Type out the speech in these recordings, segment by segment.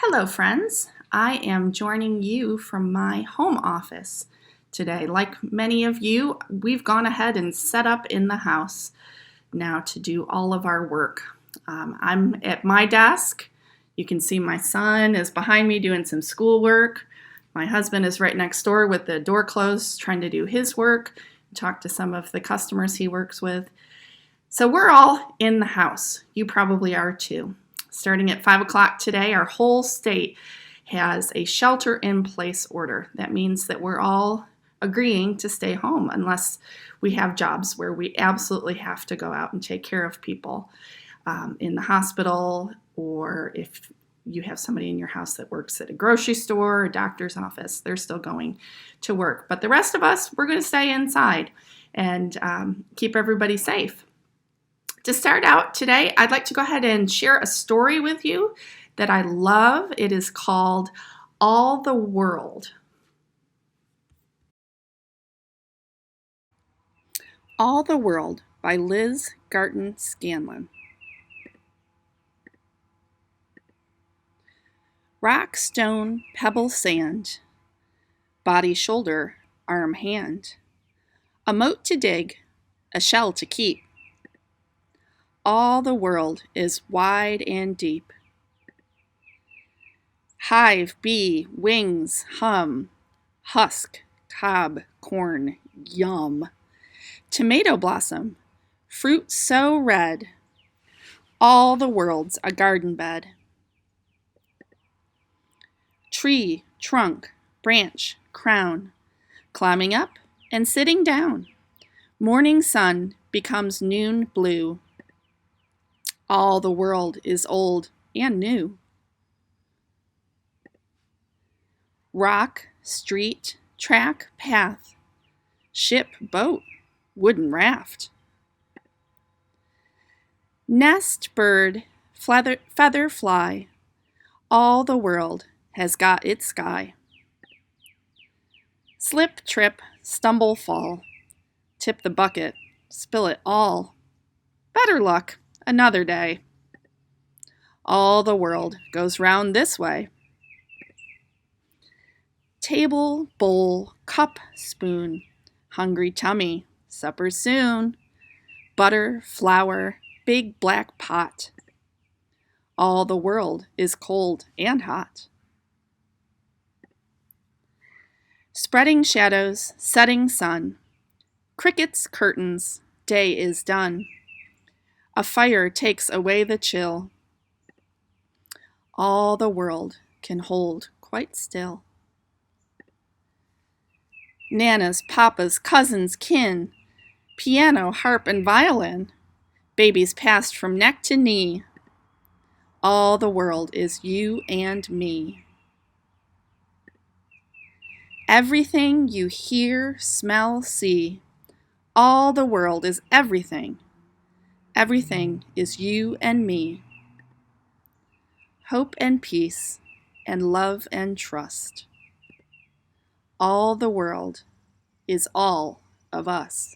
Hello, friends. I am joining you from my home office today. Like many of you, we've gone ahead and set up in the house now to do all of our work. I'm at my desk. You can see my son is behind me doing some schoolwork. My husband is right next door with the door closed, trying to do his work, talk to some of the customers he works with. So we're all in the house. You probably are too. Starting at 5 o'clock today, our whole state has a shelter-in-place order. That means that we're all agreeing to stay home unless we have jobs where we absolutely have to go out and take care of people in the hospital, or if you have somebody in your house that works at a grocery store or a doctor's office, they're still going to work. But the rest of us, we're going to stay inside and keep everybody safe. To start out today, I'd like to go ahead and share a story with you that I love. It is called All the World. All the World by Liz Garton Scanlon. Rock, stone, pebble, sand, body, shoulder, arm, hand, a moat to dig, a shell to keep. All the world is wide and deep. Hive, bee, wings, hum, husk, cob, corn, yum. Tomato blossom, fruit so red. All the world's a garden bed. Tree, trunk, branch, crown, climbing up and sitting down. Morning sun becomes noon blue. All the world is old and new. Rock, street, track, path, ship, boat, wooden raft. Nest, bird, feather, fly, all the world has got its sky. Slip, trip, stumble, fall, tip the bucket, spill it all. Better luck another day. All the world goes round this way. Table, bowl, cup, spoon, hungry tummy, supper soon. Butter, flour, big black pot. All the world is cold and hot. Spreading shadows, setting sun. Crickets, curtains, day is done. A fire takes away the chill. All the world can hold quite still. Nanas, papas, cousins, kin, piano, harp, and violin, babies passed from neck to knee. All the world is you and me. Everything you hear, smell, see, all the world is everything. Everything is you and me. Hope and peace and love and trust. All the world is all of us.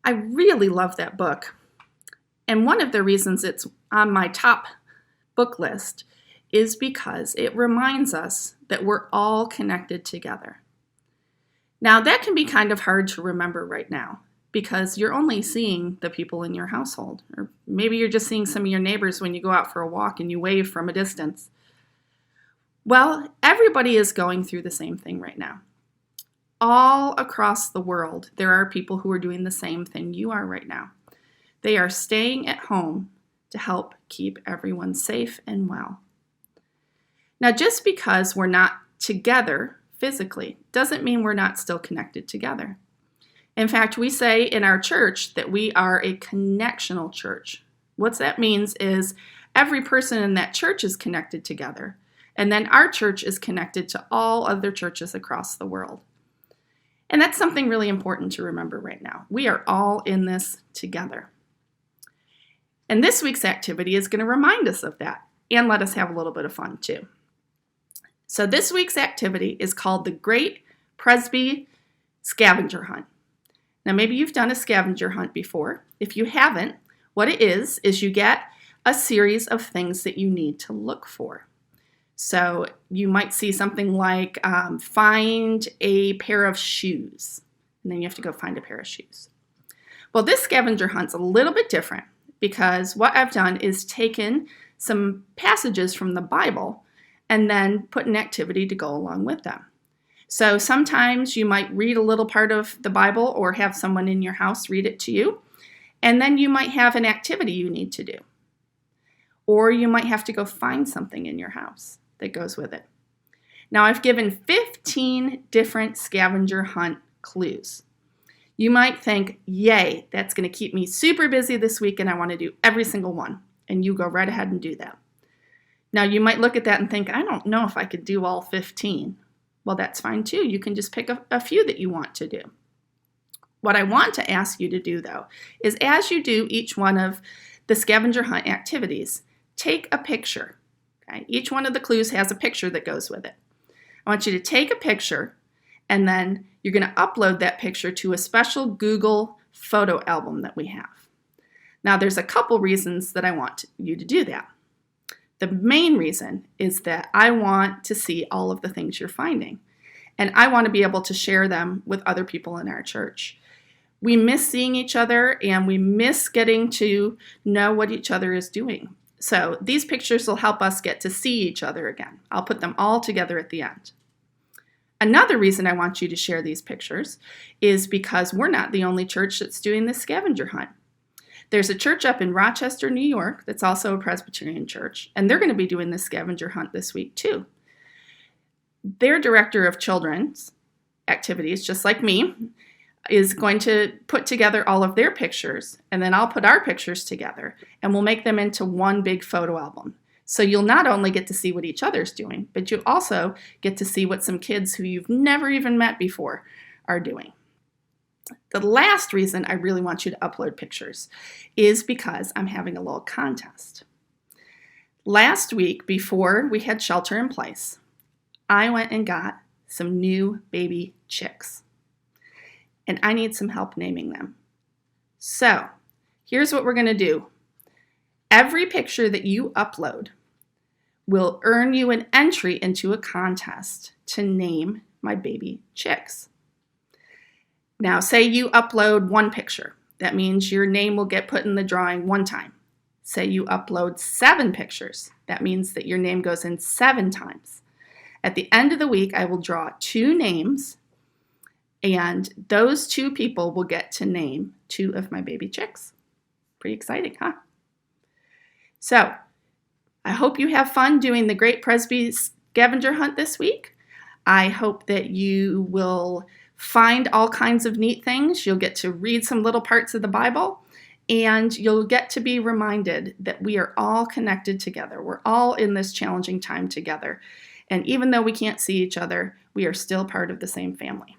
I really love that book. And one of the reasons it's on my top book list is because it reminds us that we're all connected together. Now, that can be kind of hard to remember right now because you're only seeing the people in your household, or maybe you're just seeing some of your neighbors when you go out for a walk and you wave from a distance. Well, everybody is going through the same thing right now. All across the world, there are people who are doing the same thing you are right now. They are staying at home to help keep everyone safe and well. Now, just because we're not together physically doesn't mean we're not still connected together. In fact, we say in our church that we are a connectional church. What that means is every person in that church is connected together, and then our church is connected to all other churches across the world. And that's something really important to remember right now. We are all in this together. And this week's activity is going to remind us of that and let us have a little bit of fun too. So this week's activity is called the Great Presby Scavenger Hunt. Now maybe you've done a scavenger hunt before. If you haven't, What it is you get a series of things that you need to look for. So you might see something like find a pair of shoes, and then you have to go find a pair of shoes. Well, this scavenger hunt's a little bit different because what I've done is taken some passages from the Bible and then put an activity to go along with them. So sometimes you might read a little part of the Bible or have someone in your house read it to you, and then you might have an activity you need to do. Or you might have to go find something in your house that goes with it. Now, I've given 15 different scavenger hunt clues. You might think, yay, that's going to keep me super busy this week and I want to do every single one. And you go right ahead and do that. Now, you might look at that and think, I don't know if I could do all 15. Well, that's fine too. You can just pick a few that you want to do. What I want to ask you to do, though, is as you do each one of the scavenger hunt activities, take a picture. Okay? Each one of the clues has a picture that goes with it. I want you to take a picture, and then you're going to upload that picture to a special Google photo album that we have. Now, there's a couple reasons that I want you to do that. The main reason is that I want to see all of the things you're finding, and I want to be able to share them with other people in our church. We miss seeing each other, and we miss getting to know what each other is doing. So these pictures will help us get to see each other again. I'll put them all together at the end. Another reason I want you to share these pictures is because we're not the only church that's doing this scavenger hunt. There's a church up in Rochester, New York, that's also a Presbyterian church, and they're going to be doing this scavenger hunt this week too. Their director of children's activities, just like me, is going to put together all of their pictures, and then I'll put our pictures together, and we'll make them into one big photo album. So you'll not only get to see what each other's doing, but you also get to see what some kids who you've never even met before are doing. The last reason I really want you to upload pictures is because I'm having a little contest. Last week, before we had shelter in place, I went and got some new baby chicks, and I need some help naming them. So here's what we're going to do. Every picture that you upload will earn you an entry into a contest to name my baby chicks. Now, say you upload one picture. That means your name will get put in the drawing one time. Say you upload 7 pictures. That means that your name goes in 7 times. At the end of the week, I will draw 2 names, and those 2 people will get to name 2 of my baby chicks. Pretty exciting, huh? So, I hope you have fun doing the Great Presby Scavenger Hunt this week. I hope that you will find all kinds of neat things. You'll get to read some little parts of the Bible, and you'll get to be reminded that we are all connected together. We're all in this challenging time together. And even though we can't see each other, we are still part of the same family.